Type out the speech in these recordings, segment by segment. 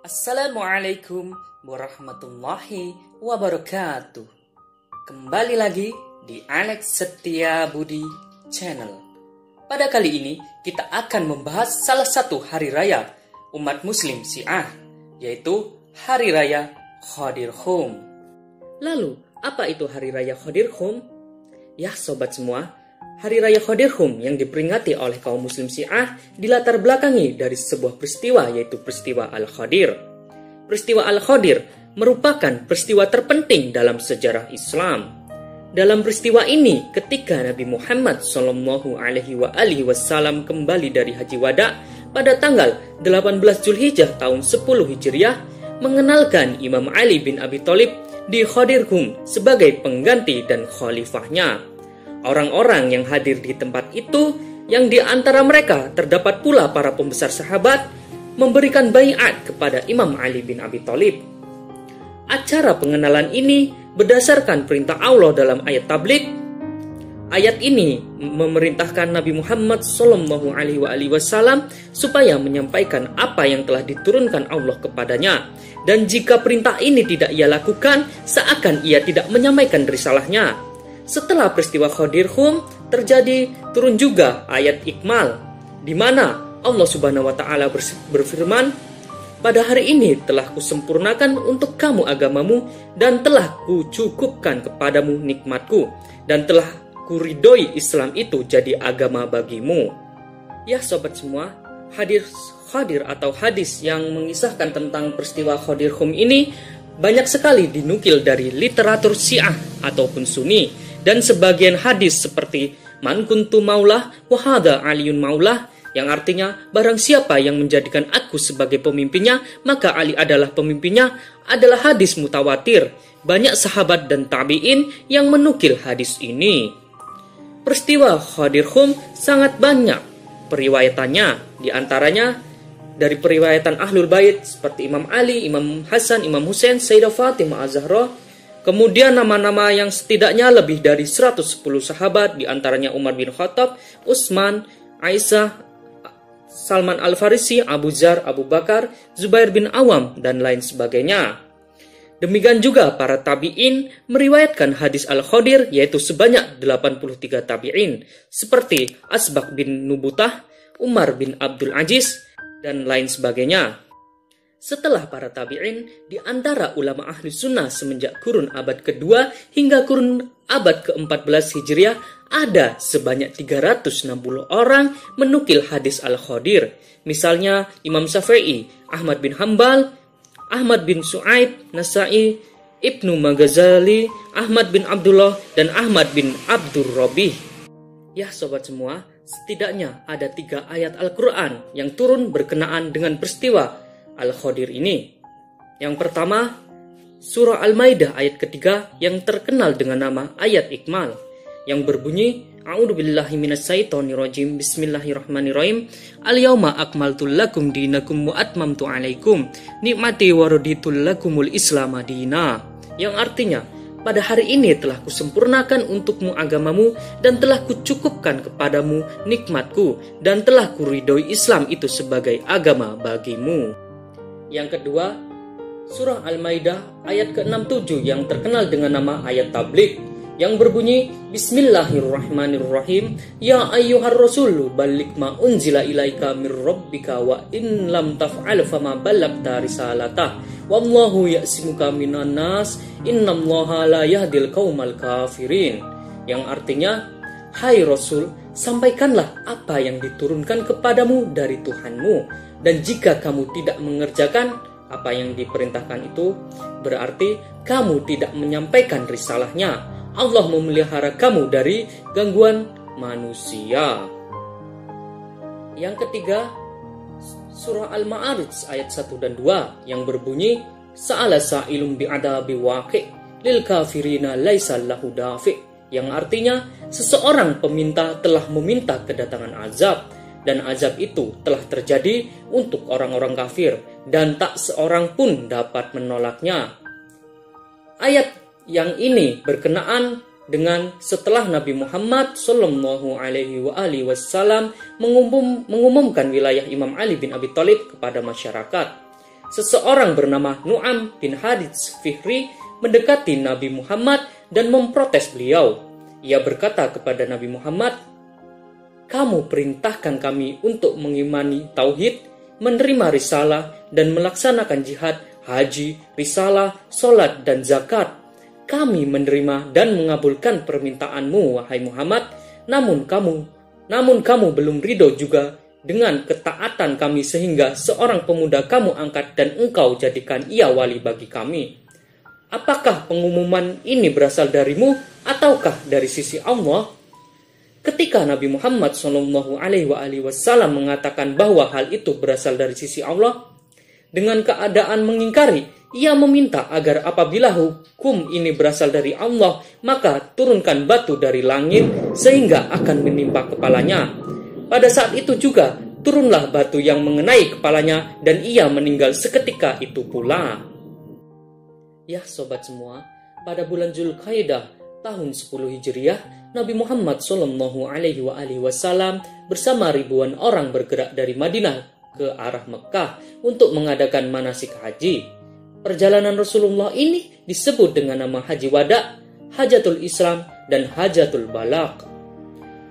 Assalamualaikum warahmatullahi wabarakatuh. Kembali lagi di Alex Setia Budi Channel. Pada kali ini kita akan membahas salah satu hari raya umat muslim Syiah, yaitu Hari Raya Qadirhum. Lalu, apa itu Hari Raya Qadirhum? Ya sobat semua, Hari Raya Qadirhum yang diperingati oleh kaum muslim Syiah dilatar belakangi dari sebuah peristiwa, yaitu peristiwa Al-Qadir. Peristiwa Al-Qadir merupakan peristiwa terpenting dalam sejarah Islam. Dalam peristiwa ini, ketika Nabi Muhammad SAW kembali dari Haji Wada pada tanggal 18 Zulhijjah tahun 10 Hijriah, mengenalkan Imam Ali bin Abi Thalib di Qadirhum sebagai pengganti dan khalifahnya. Orang-orang yang hadir di tempat itu, yang di antara mereka terdapat pula para pembesar sahabat, memberikan baiat kepada Imam Ali bin Abi Thalib. Acara pengenalan ini berdasarkan perintah Allah dalam ayat tabligh. Ayat ini memerintahkan Nabi Muhammad SAW supaya menyampaikan apa yang telah diturunkan Allah kepadanya. Dan jika perintah ini tidak ia lakukan, seakan ia tidak menyampaikan risalahnya. Setelah peristiwa Qadirhum terjadi, turun juga ayat Ikmal, di mana Allah Subhanahu wa Ta'ala berfirman, "Pada hari ini telah kusempurnakan untuk kamu agamamu, dan telah kucukupkan kepadamu nikmatku, dan telah kuridhoi Islam itu jadi agama bagimu." Ya sobat semua, Qadir atau hadis yang mengisahkan tentang peristiwa Qadirhum ini banyak sekali dinukil dari literatur Syiah ataupun Sunni. Dan sebagian hadis seperti Man kuntu maulah wahada aliyun maulah, yang artinya barang siapa yang menjadikan aku sebagai pemimpinnya, maka Ali adalah pemimpinnya, adalah hadis mutawatir. Banyak sahabat dan tabi'in yang menukil hadis ini. Peristiwa Qadirhum sangat banyak periwayatannya, di antaranya dari periwayatan Ahlul Bait seperti Imam Ali, Imam Hasan, Imam Husain, Sayyidah Fatimah Az-Zahra. Kemudian nama-nama yang setidaknya lebih dari 110 sahabat, di antaranya Umar bin Khattab, Utsman, Aisyah, Salman Al-Farisi, Abu Dzar, Abu Bakar, Zubair bin Awam, dan lain sebagainya. Demikian juga para tabi'in meriwayatkan hadis Al-Qadir, yaitu sebanyak 83 tabi'in, seperti Asbaq bin Nubutah, Umar bin Abdul Aziz, dan lain sebagainya. Setelah para tabi'in, di antara ulama ahli sunnah semenjak kurun abad kedua hingga kurun abad ke-14 Hijriah, ada sebanyak 360 orang menukil hadis Al-Qadir. Misalnya Imam Syafi'i, Ahmad bin Hambal, Ahmad bin Su'aib, Nasai, Ibnu Maghazali, Ahmad bin Abdullah, dan Ahmad bin Abdur Rabih. Ya sobat semua, setidaknya ada 3 ayat Al-Quran yang turun berkenaan dengan peristiwa Al-Qadir ini. Yang pertama, surah Al-Maidah ayat ketiga yang terkenal dengan nama ayat Ikmal, yang berbunyi, A'udzubillahi minasyaitonirrajim, Bismillahirrahmanirrahim, Al-yawma akmaltu lakum dinakum wa atmamtu alaikum nikmati wa raditu lakumul Islam dina, yang artinya, pada hari ini telah kusempurnakan untukmu agamamu, dan telah kucukupkan kepadamu nikmatku, dan telah kuridhoi Islam itu sebagai agama bagimu. Yang kedua, surah Al-Maidah ayat ke-67 yang terkenal dengan nama ayat tabligh, yang berbunyi, Bismillahirrahmanirrahim, Ya ayyuhar rasulu balligh ma unzila ilaika mir rabbika wa in lam taf'al fama ballaghta risalatah wallahu ya'simuka minan nas innallaha la yahdil qaumal kafirin, yang artinya, hai Rasul, sampaikanlah apa yang diturunkan kepadamu dari Tuhanmu, dan jika kamu tidak mengerjakan apa yang diperintahkan itu, berarti kamu tidak menyampaikan risalahnya. Allah memelihara kamu dari gangguan manusia. Yang ketiga, surah Al-Ma'arij ayat 1 dan 2 yang berbunyi, Sa'ala sa'ilum bi'adabi waqi' lil kafirina laisa lahu dafi', yang artinya seseorang peminta telah meminta kedatangan azab, dan azab itu telah terjadi untuk orang-orang kafir, dan tak seorang pun dapat menolaknya. Ayat yang ini berkenaan dengan setelah Nabi Muhammad SAW mengumumkan wilayah Imam Ali bin Abi Thalib kepada masyarakat. seseorang bernama Nu'am bin Hadits Fihri mendekati Nabi Muhammad dan memprotes beliau. Ia berkata kepada Nabi Muhammad, "Kamu perintahkan kami untuk mengimani tauhid, menerima risalah, dan melaksanakan jihad, haji, risalah, solat, dan zakat. Kami menerima dan mengabulkan permintaanmu, wahai Muhammad, namun kamu belum ridho juga dengan ketaatan kami sehingga seorang pemuda kamu angkat dan engkau jadikan ia wali bagi kami. Apakah pengumuman ini berasal darimu ataukah dari sisi Allah?" Ketika Nabi Muhammad SAW mengatakan bahwa hal itu berasal dari sisi Allah, dengan keadaan mengingkari, ia meminta agar apabila hukum ini berasal dari Allah, maka turunkan batu dari langit sehingga akan menimpa kepalanya. Pada saat itu juga turunlah batu yang mengenai kepalanya dan ia meninggal seketika itu pula. Ya sobat semua, pada bulan Zulkaidah tahun 10 Hijriah, Nabi Muhammad SAW bersama ribuan orang bergerak dari Madinah ke arah Mekah untuk mengadakan manasik haji. Perjalanan Rasulullah ini disebut dengan nama Haji Wada, Hajatul Islam, dan Hajatul Balagh.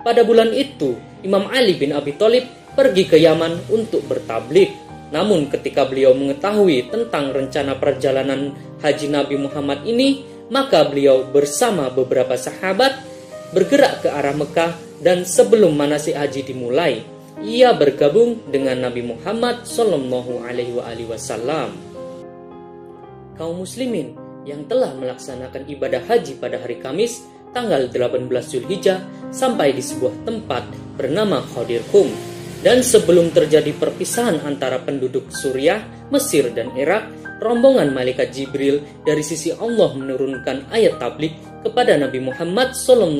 Pada bulan itu, Imam Ali bin Abi Thalib pergi ke Yaman untuk bertabligh. Namun ketika beliau mengetahui tentang rencana perjalanan haji Nabi Muhammad ini, maka beliau bersama beberapa sahabat bergerak ke arah Mekah dan sebelum manasik haji dimulai, ia bergabung dengan Nabi Muhammad SAW. Kaum muslimin yang telah melaksanakan ibadah haji pada hari Kamis tanggal 18 Zulhijjah sampai di sebuah tempat bernama Ghadir Khum. Dan sebelum terjadi perpisahan antara penduduk Suriah, Mesir, dan Irak, rombongan malaikat Jibril dari sisi Allah menurunkan ayat tabligh kepada Nabi Muhammad SAW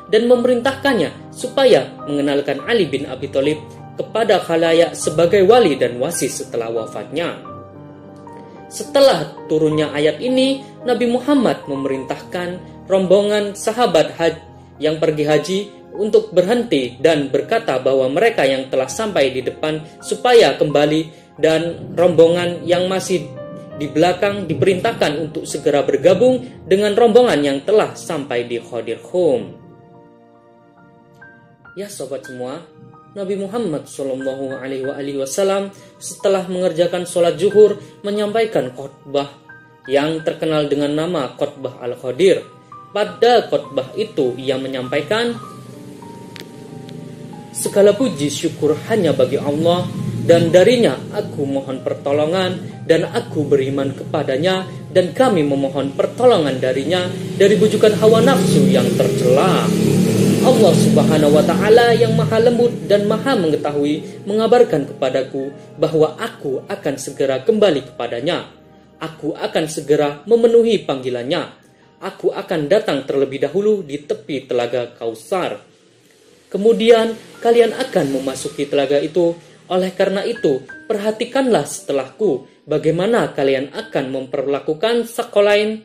dan memerintahkannya supaya mengenalkan Ali bin Abi Thalib kepada khalayak sebagai wali dan wasi setelah wafatnya. Setelah turunnya ayat ini, Nabi Muhammad memerintahkan rombongan sahabat haji yang pergi haji untuk berhenti dan berkata bahwa mereka yang telah sampai di depan supaya kembali dan rombongan yang masih di belakang diperintahkan untuk segera bergabung dengan rombongan yang telah sampai di Ghadir Khum. Ya sobat semua, Nabi Muhammad SAW setelah mengerjakan sholat zuhur menyampaikan khutbah yang terkenal dengan nama khutbah Al-Ghadir. Pada khutbah itu ia menyampaikan, "Segala puji syukur hanya bagi Allah, dan darinya aku mohon pertolongan dan aku beriman kepadanya, dan kami memohon pertolongan darinya dari bujukan hawa nafsu yang tercela. Allah Subhanahu wa Ta'ala yang maha lembut dan maha mengetahui mengabarkan kepadaku bahwa aku akan segera kembali kepadanya. Aku akan segera memenuhi panggilannya. Aku akan datang terlebih dahulu di tepi telaga Kausar. Kemudian kalian akan memasuki telaga itu. Oleh karena itu, perhatikanlah setelahku bagaimana kalian akan memperlakukan sakolain,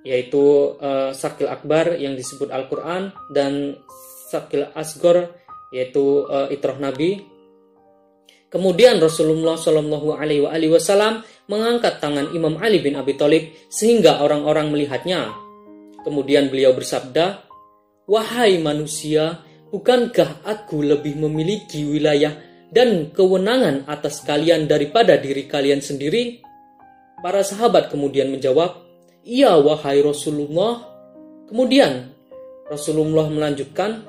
yaitu Sakil Akbar yang disebut Al-Quran, dan Sakil Asgor, yaitu Itrah Nabi." Kemudian Rasulullah SAW mengangkat tangan Imam Ali bin Abi Thalib sehingga orang-orang melihatnya. Kemudian beliau bersabda, "Wahai manusia, bukankah aku lebih memiliki wilayah dan kewenangan atas kalian daripada diri kalian sendiri?" Para sahabat kemudian menjawab, "Iya wahai Rasulullah." Kemudian Rasulullah melanjutkan,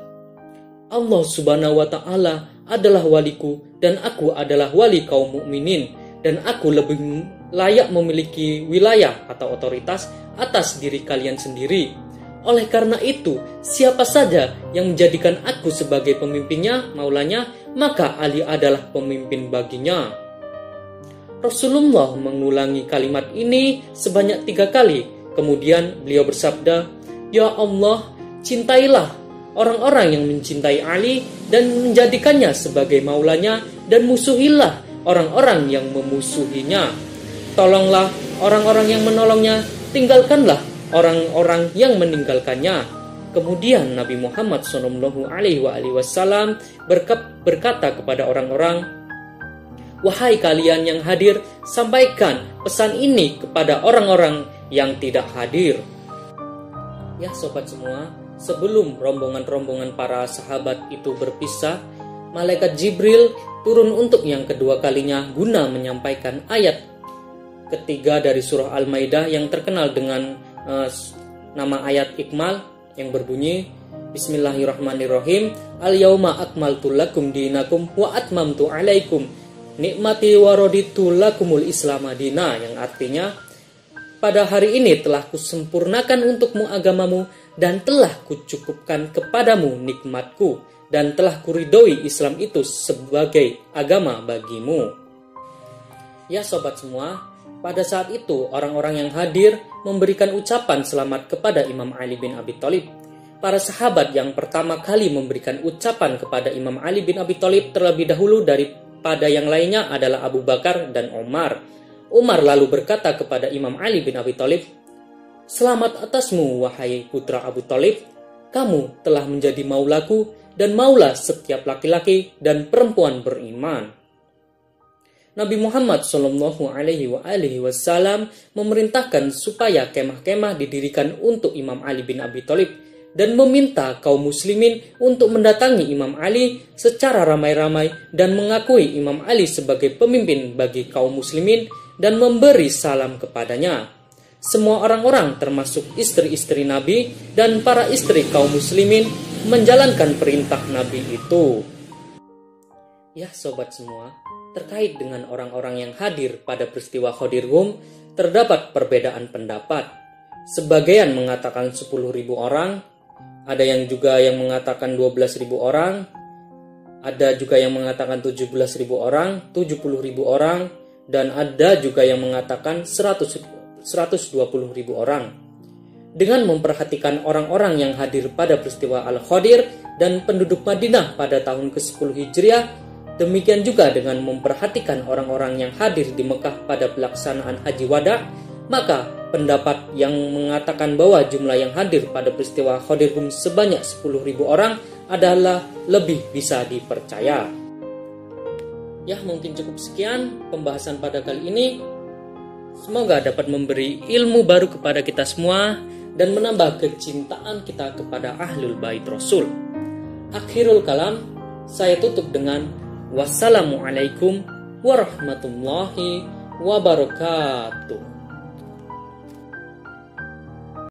"Allah Subhanahu wa Ta'ala adalah waliku dan aku adalah wali kaum mukminin, dan aku lebih layak memiliki wilayah atau otoritas atas diri kalian sendiri. Oleh karena itu, siapa saja yang menjadikan aku sebagai pemimpinnya, maulanya, maka Ali adalah pemimpin baginya." Rasulullah mengulangi kalimat ini sebanyak 3 kali. Kemudian beliau bersabda, "Ya Allah, cintailah orang-orang yang mencintai Ali dan menjadikannya sebagai maulanya, dan musuhilah orang-orang yang memusuhinya. Tolonglah orang-orang yang menolongnya, tinggalkanlah orang-orang yang meninggalkannya." Kemudian Nabi Muhammad SAW berkata kepada orang-orang, Wahai kalian yang hadir, sampaikan pesan ini kepada orang-orang yang tidak hadir. Ya sobat semua, sebelum rombongan-rombongan para sahabat itu berpisah, malaikat Jibril turun untuk yang kedua kalinya guna menyampaikan ayat ketiga dari surah Al-Maidah yang terkenal dengan nama ayat Ikmal yang berbunyi Bismillahirrahmanirrahim, Al-yauma akmaltu lakum dinakum wa atmamtu alaikum nikmati wa raditu lakumul Islam madina, yang artinya pada hari ini telah kusempurnakan untukmu agamamu dan telah kucukupkan kepadamu nikmatku dan telah kuridhoi Islam itu sebagai agama bagimu. Ya sobat semua, pada saat itu orang-orang yang hadir memberikan ucapan selamat kepada Imam Ali bin Abi Thalib. Para sahabat yang pertama kali memberikan ucapan kepada Imam Ali bin Abi Thalib terlebih dahulu daripada yang lainnya adalah Abu Bakar dan Umar. Umar lalu berkata kepada Imam Ali bin Abi Thalib, "Selamat atasmu wahai putra Abu Thalib, kamu telah menjadi maulaku dan maula setiap laki-laki dan perempuan beriman." Nabi Muhammad SAW memerintahkan supaya kemah-kemah didirikan untuk Imam Ali bin Abi Thalib dan meminta kaum muslimin untuk mendatangi Imam Ali secara ramai-ramai dan mengakui Imam Ali sebagai pemimpin bagi kaum muslimin dan memberi salam kepadanya. Semua orang-orang termasuk istri-istri Nabi dan para istri kaum muslimin menjalankan perintah Nabi itu. Ya sobat semua, terkait dengan orang-orang yang hadir pada peristiwa Ghadir Hum, terdapat perbedaan pendapat. Sebagian mengatakan 10.000 orang, ada yang juga yang mengatakan 12.000 orang, ada juga yang mengatakan 17.000 orang, 70.000 orang, dan ada juga yang mengatakan 120.000 orang. Dengan memperhatikan orang-orang yang hadir pada peristiwa Al-Ghadir dan penduduk Madinah pada tahun ke-10 Hijriah, demikian juga dengan memperhatikan orang-orang yang hadir di Mekah pada pelaksanaan Haji Wada, maka pendapat yang mengatakan bahwa jumlah yang hadir pada peristiwa Ghadir Hum sebanyak 10.000 orang adalah lebih bisa dipercaya. Ya, mungkin cukup sekian pembahasan pada kali ini. Semoga dapat memberi ilmu baru kepada kita semua dan menambah kecintaan kita kepada Ahlul Bait Rasul. Akhirul kalam, saya tutup dengan wassalamualaikum warahmatullahi wabarakatuh.